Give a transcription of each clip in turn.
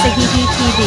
Sahihi TV.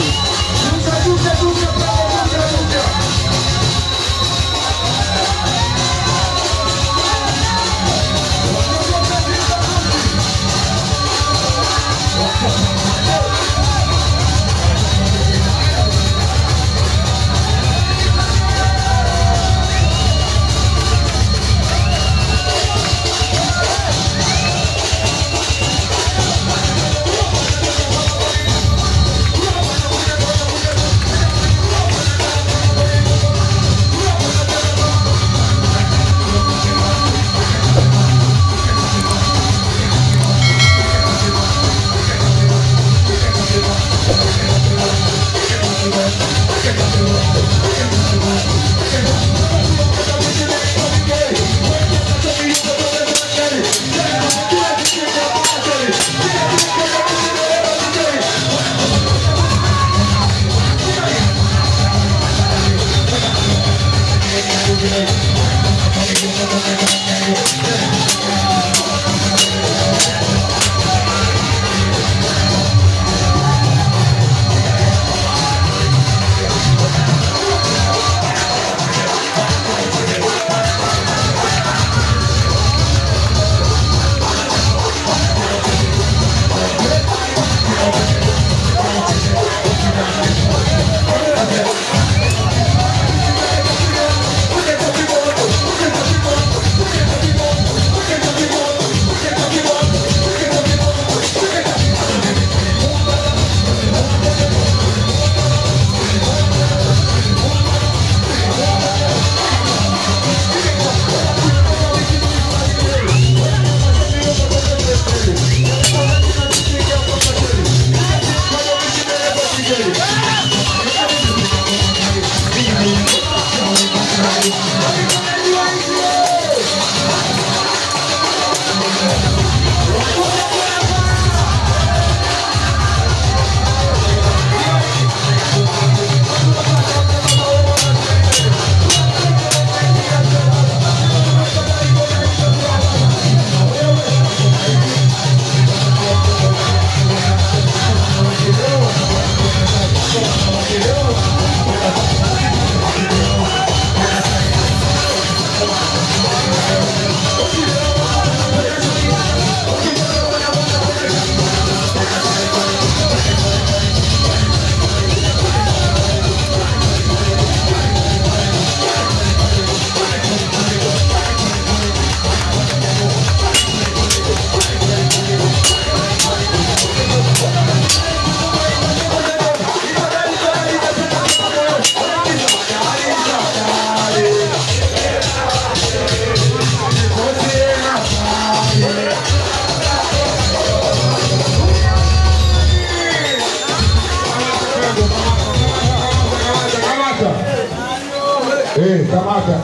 Kamata.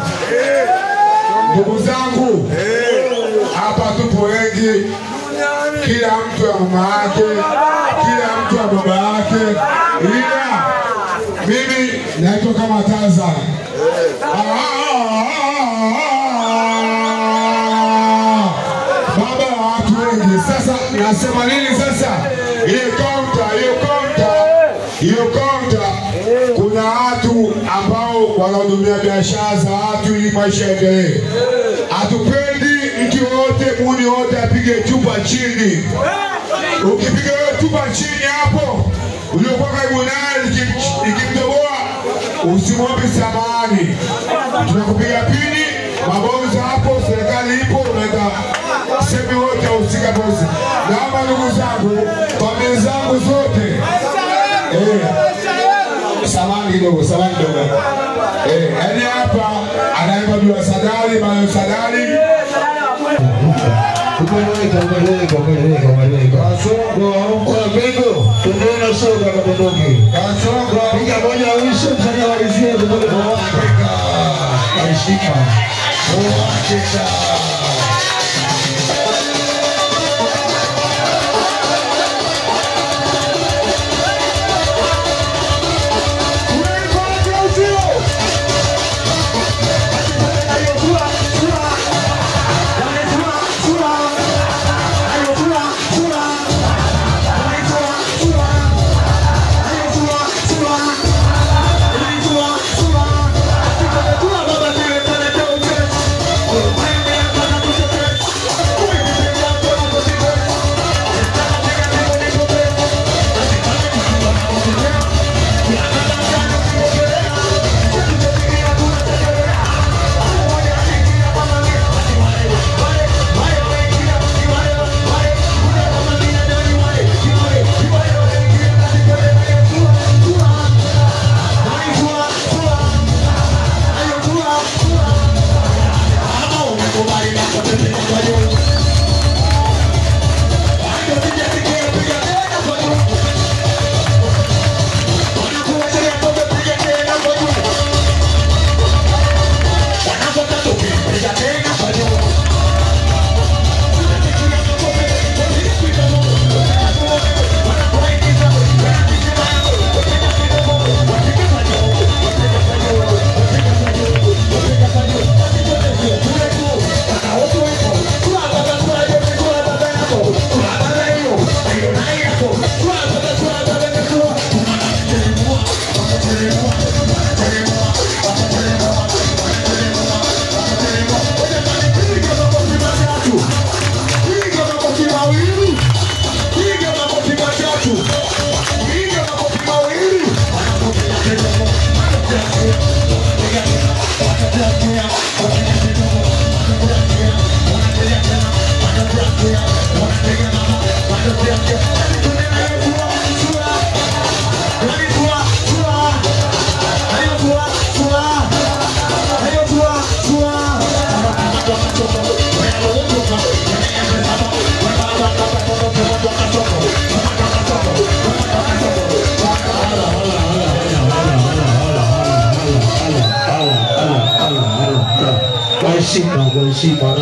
Ndugu zangu, hapa tupo wengi, kila mtu ya mama yake, kila mtu ya baba yake. Ila mimi naitwa kama Taza. Baba wa watu wengi. Sasa nasema nini sasa? Hiyo kaunta kuna watu ambao wanahudumia biashara za watu ili maisha yaendelee. Hatupendi mtu yote, muni yote apige chupa chini. Ukipiga chupa chini hapo, uliokuwa karibu naye ikimtoboa, usimwombe samahani. Tunakupiga pini, mabomu za hapo, serikali ipo, unaweza semi wote usika bosi. Naomba ndugu zangu, familia zangu zote, samani kidogo. Yaani hapa anaimba jua Sadali, Mayo Sadali. Kasongo, Bengo, tundona soka na bunduki. Kasongo, piga moja uisho msanii walizie bunduki kwa Afrika. Alishika. Afrika. Kwa heshima na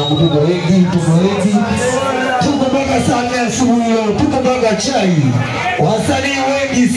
tuko wengi. Tuko mpaka saa 4 asubuhi leo. Tuko mpaka chai. Wasanii wengi.